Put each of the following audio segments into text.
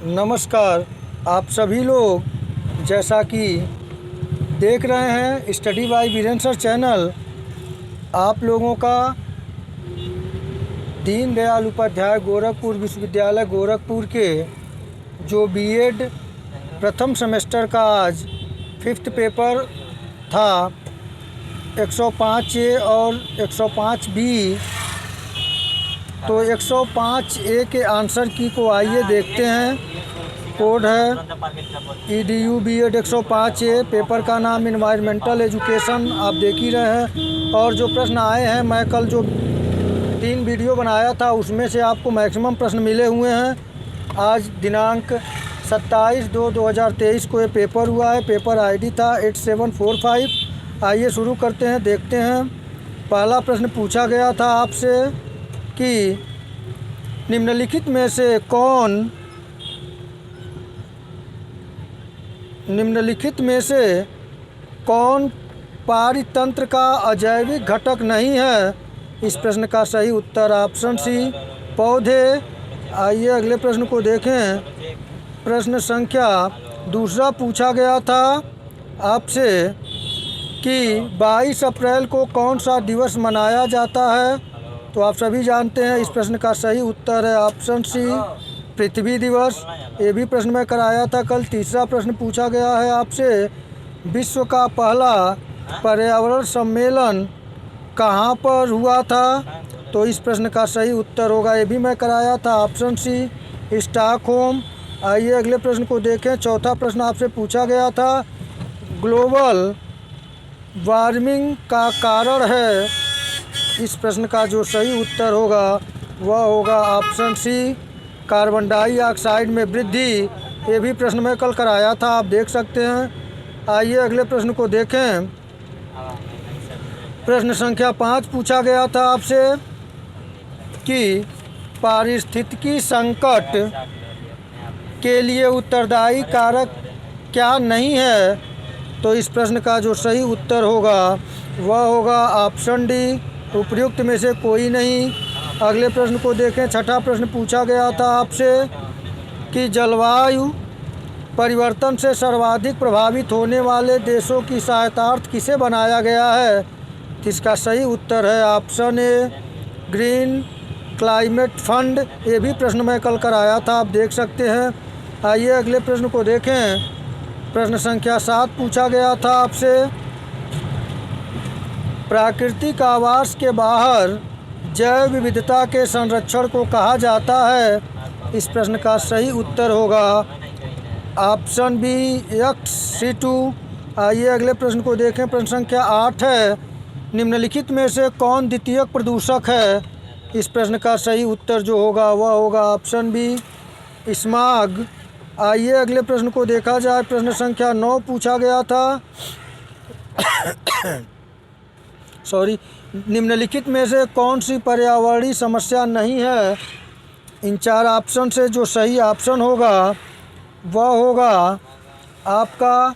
नमस्कार। आप सभी लोग जैसा कि देख रहे हैं study by Virendra sir channel, आप लोगों का दीनदयाल उपाध्याय गोरखपुर विश्वविद्यालय गोरखपुर के जो बीएड प्रथम सेमेस्टर का आज 5th पेपर था 105A और 105B, तो 105A के आंसर की को आइए देखते हैं। कोड है EDU BEd 105A। पेपर का नाम इन्वायरमेंटल एजुकेशन आप देख ही रहे हैं। और जो प्रश्न आए हैं, मैं कल जो 3 वीडियो बनाया था उसमें से आपको मैक्सिमम प्रश्न मिले हुए हैं। आज दिनांक 27/2/2023 को ये पेपर हुआ है। पेपर ID था 8745। आइए शुरू करते हैं, देखते हैं। पहला प्रश्न पूछा गया था आपसे कि निम्नलिखित में से कौन पारितंत्र का अजैविक घटक नहीं है। इस प्रश्न का सही उत्तर ऑप्शन सी पौधे। आइए अगले प्रश्न को देखें। प्रश्न संख्या दूसरा पूछा गया था आपसे कि 22 अप्रैल को कौन सा दिवस मनाया जाता है। तो आप सभी जानते हैं इस प्रश्न का सही उत्तर है ऑप्शन सी पृथ्वी दिवस। ये भी प्रश्न मैं कराया था कल। तीसरा प्रश्न पूछा गया है आपसे, विश्व का पहला पर्यावरण सम्मेलन कहाँ पर हुआ था। तो इस प्रश्न का सही उत्तर होगा, ये भी मैं कराया था, ऑप्शन सी स्टॉकहोम। आइए अगले प्रश्न को देखें। चौथा प्रश्न आपसे पूछा गया था, ग्लोबल वार्मिंग का कारण है। इस प्रश्न का जो सही उत्तर होगा वह होगा ऑप्शन सी कार्बन डाइऑक्साइड में वृद्धि। ये भी प्रश्न मैं कल कराया था, आप देख सकते हैं। आइए अगले प्रश्न को देखें। प्रश्न संख्या 5 पूछा गया था आपसे कि पारिस्थितिकी संकट के लिए उत्तरदायी कारक क्या नहीं है। तो इस प्रश्न का जो सही उत्तर होगा वह होगा ऑप्शन डी उपर्युक्त में से कोई नहीं। अगले प्रश्न को देखें। छठा प्रश्न पूछा गया था आपसे कि जलवायु परिवर्तन से सर्वाधिक प्रभावित होने वाले देशों की सहायतार्थ किसे बनाया गया है। इसका सही उत्तर है option A green climate fund. ये भी प्रश्न मैं कल कराया था, आप देख सकते हैं। आइए अगले प्रश्न को देखें। प्रश्न संख्या 7 पूछा गया था आपसे, प्राकृतिक आवास के बाहर जैव विविधता के संरक्षण को कहा जाता है। इस प्रश्न का सही उत्तर होगा ऑप्शन बी XC2। आइए अगले प्रश्न को देखें। प्रश्न संख्या 8 है, निम्नलिखित में से कौन द्वितीयक प्रदूषक है। इस प्रश्न का सही उत्तर जो होगा वह होगा ऑप्शन बी स्मॉग। आइए अगले प्रश्न को देखा जाए। प्रश्न संख्या 9 पूछा गया था निम्नलिखित में से कौन सी पर्यावरणीय समस्या नहीं है। इन 4 ऑप्शन से जो सही ऑप्शन होगा वह होगा आपका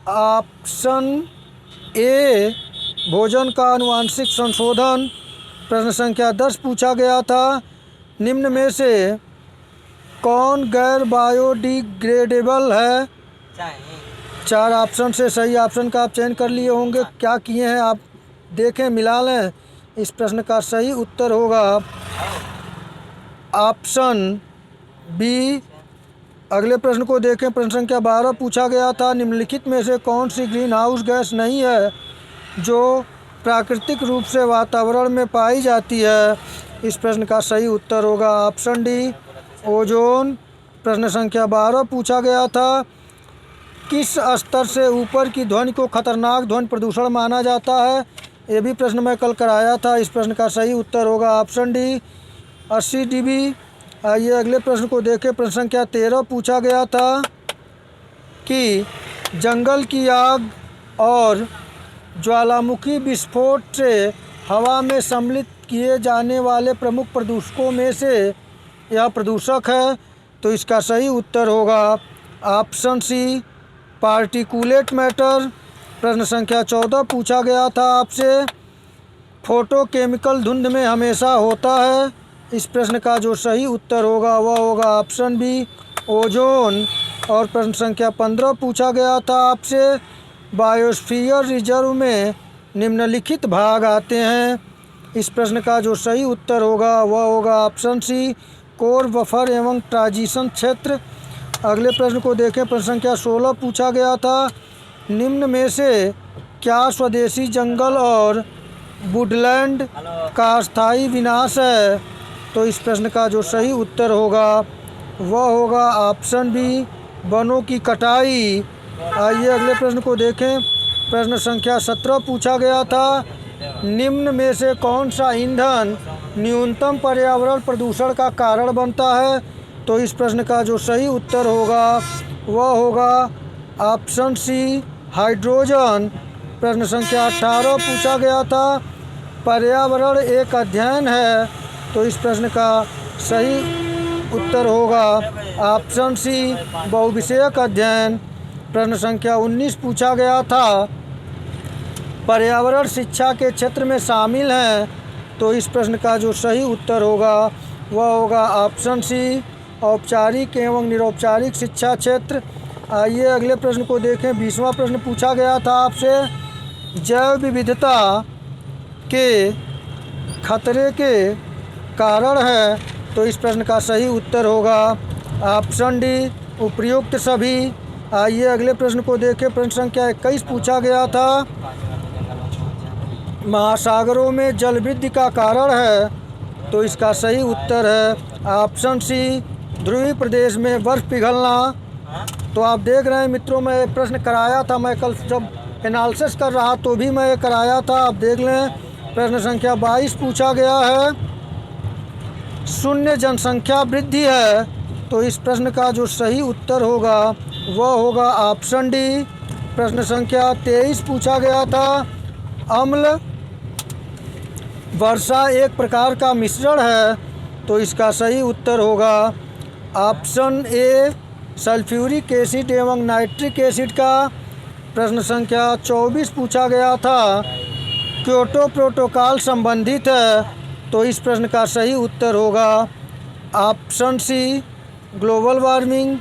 ऑप्शन ए भोजन का आनुवांशिक संशोधन। प्रश्न संख्या 10 पूछा गया था, निम्न में से कौन गैर बायोडिग्रेडेबल है। 4 ऑप्शन से सही ऑप्शन का आप चयन कर लिए होंगे। क्या किए हैं आप देखें, मिला लें। इस प्रश्न का सही उत्तर होगा ऑप्शन बी। अगले प्रश्न को देखें। प्रश्न संख्या 12 पूछा गया था, निम्नलिखित में से कौन सी ग्रीन हाउस गैस नहीं है जो प्राकृतिक रूप से वातावरण में पाई जाती है। इस प्रश्न का सही उत्तर होगा ऑप्शन डी ओजोन। प्रश्न संख्या 12 पूछा गया था, किस स्तर से ऊपर की ध्वनि को खतरनाक ध्वनि प्रदूषण माना जाता है। ये भी प्रश्न मैं कल कराया था। इस प्रश्न का सही उत्तर होगा ऑप्शन डी 80 dB। आइए अगले प्रश्न को देखें। प्रश्न संख्या 13 पूछा गया था कि जंगल की आग और ज्वालामुखी विस्फोट से हवा में सम्मिलित किए जाने वाले प्रमुख प्रदूषकों में से यह प्रदूषक है। तो इसका सही उत्तर होगा ऑप्शन सी पार्टिकुलेट मैटर। प्रश्न संख्या 14 पूछा गया था आपसे, फोटोकेमिकल धुंध में हमेशा होता है। इस प्रश्न का जो सही उत्तर होगा वह होगा ऑप्शन बी, ओजोन। और प्रश्न संख्या 15 पूछा गया था आपसे, बायोस्फीयर रिजर्व में निम्नलिखित भाग आते हैं। इस प्रश्न का जो सही उत्तर होगा वह होगा ऑप्शन सी, कोर, बफर एवं ट्रांजिशन क्षेत्र। अगले प्रश्न को देखें। प्रश्न संख्या 16 पूछा गया था, निम्न में से क्या स्वदेशी जंगल और वुडलैंड का अस्थायी विनाश है? तो इस प्रश्न का जो सही उत्तर होगा वह होगा ऑप्शन बी, वनों की कटाई। आइए अगले प्रश्न को देखें। प्रश्न संख्या 17 पूछा गया था, निम्न में से कौन सा ईंधन न्यूनतम पर्यावरण प्रदूषण का कारण बनता है? तो इस प्रश्न का जो सही उत्तर होगा वह होगा ऑप्शन सी, हाइड्रोजन। प्रश्न संख्या 18 पूछा गया था, पर्यावरण एक अध्ययन है। तो इस प्रश्न का सही उत्तर होगा ऑप्शन सी, बहुविषयक अध्ययन। प्रश्न संख्या 19 पूछा गया था, पर्यावरण शिक्षा के क्षेत्र में शामिल है। तो इस प्रश्न का जो सही उत्तर होगा वह होगा ऑप्शन सी, औपचारिक एवं निरौपचारिक शिक्षा क्षेत्र। आइए अगले प्रश्न को देखें। 20वां प्रश्न पूछा गया था आपसे, जैव विविधता के खतरे के कारण है। तो इस प्रश्न का सही उत्तर होगा ऑप्शन डी, उपयुक्त सभी। आइए अगले प्रश्न को देखें। प्रश्न संख्या 21 पूछा गया था, महासागरों में जल वृद्धि का कारण है। तो इसका सही उत्तर है ऑप्शन सी, ध्रुवीय प्रदेश में बर्फ पिघलना। तो आप देख रहे हैं मित्रों, मैं प्रश्न कराया था, मैं कल जब एनालिसिस कर रहा तो भी मैं कराया था, आप देख लें। प्रश्न संख्या 22 पूछा गया है, शून्य जनसंख्या वृद्धि है। तो इस प्रश्न का जो सही उत्तर होगा वह होगा ऑप्शन डी। प्रश्न संख्या 23 पूछा गया था, अम्ल वर्षा एक प्रकार का मिश्रण है। तो इसका सही उत्तर होगा ऑप्शन ए, सल्फ्यूरिक एसिड एवं नाइट्रिक एसिड का। प्रश्न संख्या 24 पूछा गया था, क्योटो प्रोटोकॉल संबंधित है। तो इस प्रश्न का सही उत्तर होगा ऑप्शन सी, ग्लोबल वार्मिंग।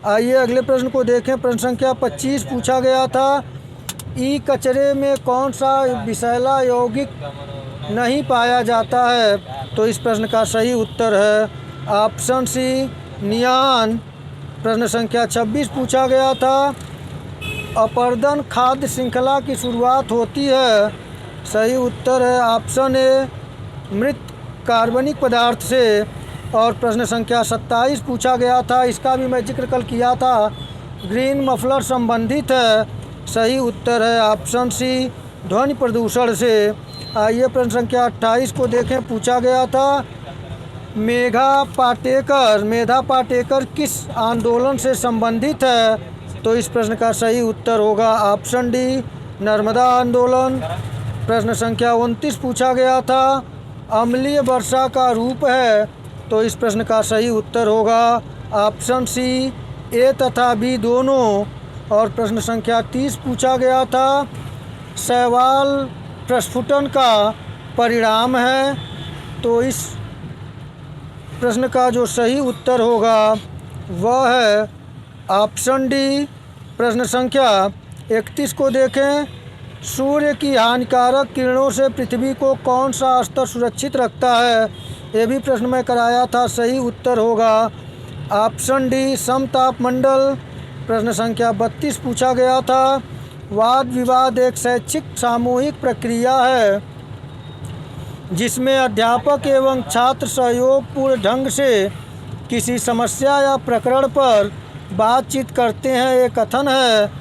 आइए अगले प्रश्न को देखें। प्रश्न संख्या 25 पूछा गया था, ई कचरे में कौन सा विषैला यौगिक नहीं पाया जाता है? तो इस प्रश्न का सही उत्तर है ऑप्शन सी, नियान। प्रश्न संख्या 26 पूछा गया था, अपर्दन खाद्य श्रृंखला की शुरुआत होती है। सही उत्तर है ऑप्शन ए, मृत कार्बनिक पदार्थ से। और प्रश्न संख्या 27 पूछा गया था, इसका भी मैं जिक्र कल किया था, ग्रीन मफलर संबंधित है। सही उत्तर है ऑप्शन सी, ध्वनि प्रदूषण से। आइए प्रश्न संख्या 28 को देखें। पूछा गया था, मेधा पाटेकर किस आंदोलन से संबंधित है? तो इस प्रश्न का सही उत्तर होगा ऑप्शन डी, नर्मदा आंदोलन। प्रश्न संख्या 29 पूछा गया था, अम्लीय वर्षा का रूप है। तो इस प्रश्न का सही उत्तर होगा ऑप्शन सी, ए तथा बी दोनों। और प्रश्न संख्या 30 पूछा गया था, शैवाल प्रस्फुटन का परिणाम है। तो इस प्रश्न का जो सही उत्तर होगा वह है ऑप्शन डी। प्रश्न संख्या 31 को देखें, सूर्य की हानिकारक किरणों से पृथ्वी को कौन सा स्तर सुरक्षित रखता है? ये भी प्रश्न में कराया था। सही उत्तर होगा ऑप्शन डी, समतापमंडल। प्रश्न संख्या 32 पूछा गया था, वाद विवाद एक शैक्षिक सामूहिक प्रक्रिया है जिसमें अध्यापक एवं छात्र सहयोगपूर्ण ढंग से किसी समस्या या प्रकरण पर बातचीत करते हैं, ये कथन है।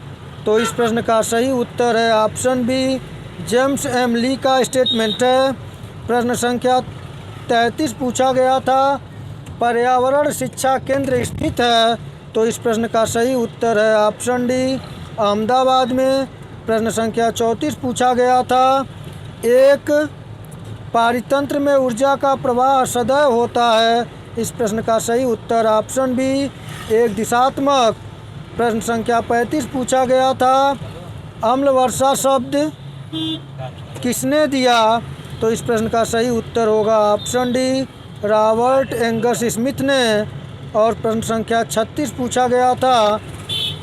तो इस प्रश्न का सही उत्तर है option B, James M L E का स्टेटमेंट है। प्रश्न संख्या 33 पूछा गया था, पर्यावरण शिक्षा केंद्र स्थित है। तो इस प्रश्न का सही उत्तर है ऑप्शन डी, अहमदाबाद में। प्रश्न संख्या 34 पूछा गया था, एक पारितंत्र में ऊर्जा का प्रवाह सदैव होता है। इस प्रश्न का सही उत्तर ऑप्शन बी, एक दिशात्मक। प्रश्न संख्या 35 पूछा गया था, अम्ल वर्षा शब्द किसने दिया? तो इस प्रश्न का सही उत्तर होगा option D, Robert Angus Smith ने। और प्रश्न संख्या 36 पूछा गया था,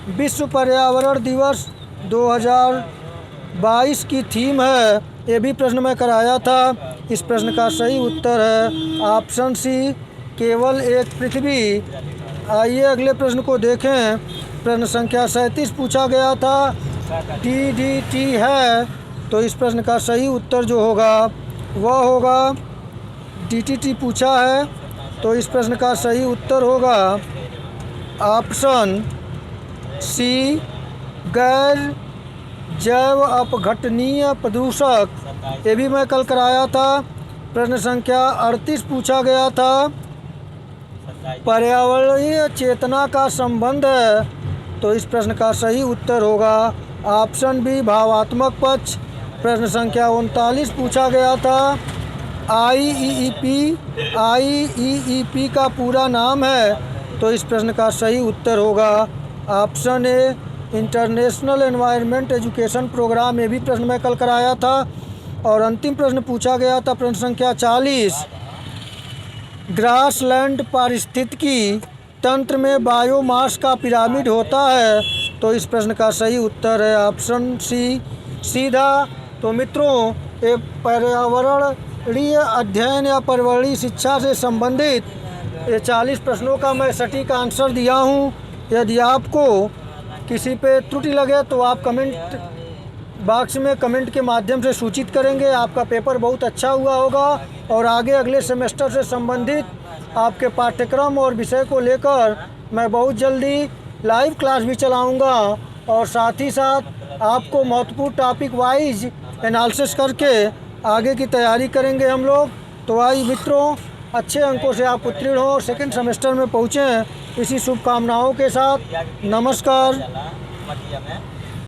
विश्व पर्यावरण दिवस 2022 की थीम है। ये भी प्रश्न मैं कराया था। इस प्रश्न का सही उत्तर है ऑप्शन सी, केवल एक पृथ्वी। आइए अगले प्रश्न को देखें। प्रश्न संख्या 37 पूछा गया था, DDT है, तो इस प्रश्न का सही उत्तर जो होगा वह होगा DDT पूछा है, तो इस प्रश्न का सही उत्तर होगा ऑप्शन सी, गैर जैव अपघटनीय प्रदूषक। ये भी मैं कल कराया था। प्रश्न संख्या 38 पूछा गया था, पर्यावरणीय चेतना का संबंध है, तो इस प्रश्न का सही उत्तर होगा ऑप्शन बी, भावात्मक पक्ष। प्रश्न संख्या 39 पूछा गया था, IEEP का पूरा नाम है, तो इस प्रश्न का सही उत्तर होगा option A, international environment education programme. ये भी प्रश्न मैं कल कराया था। और अंतिम प्रश्न पूछा गया था, प्रश्न संख्या 40, ग्रासलैंड पारिस्थितिकी तंत्र में बायोमास का पिरामिड होता है, तो इस प्रश्न का सही उत्तर है ऑप्शन सी, सीधा। तो मित्रों, ये पर्यावरणीय अध्ययन या पर्यावरणीय शिक्षा से संबंधित ये 40 प्रश्नों का मैं सटीक आंसर दिया हूँ। यदि आपको किसी पे त्रुटि लगे तो आप कमेंट बॉक्स में कमेंट के माध्यम से सूचित करेंगे। आपका पेपर बहुत अच्छा हुआ होगा और आगे अगले सेमेस्टर से संबंधित आपके पाठ्यक्रम और विषय को लेकर मैं बहुत जल्दी लाइव क्लास भी चलाऊँगा और साथ ही साथ आपको महत्वपूर्ण टॉपिक वाइज एनालिसिस करके आगे की तैयारी करेंगे हम लोग। तो आइए मित्रों, अच्छे अंकों से आप उत्तीर्ण हो, सेकंड सेमेस्टर में पहुँचें, इसी शुभकामनाओं के साथ नमस्कार।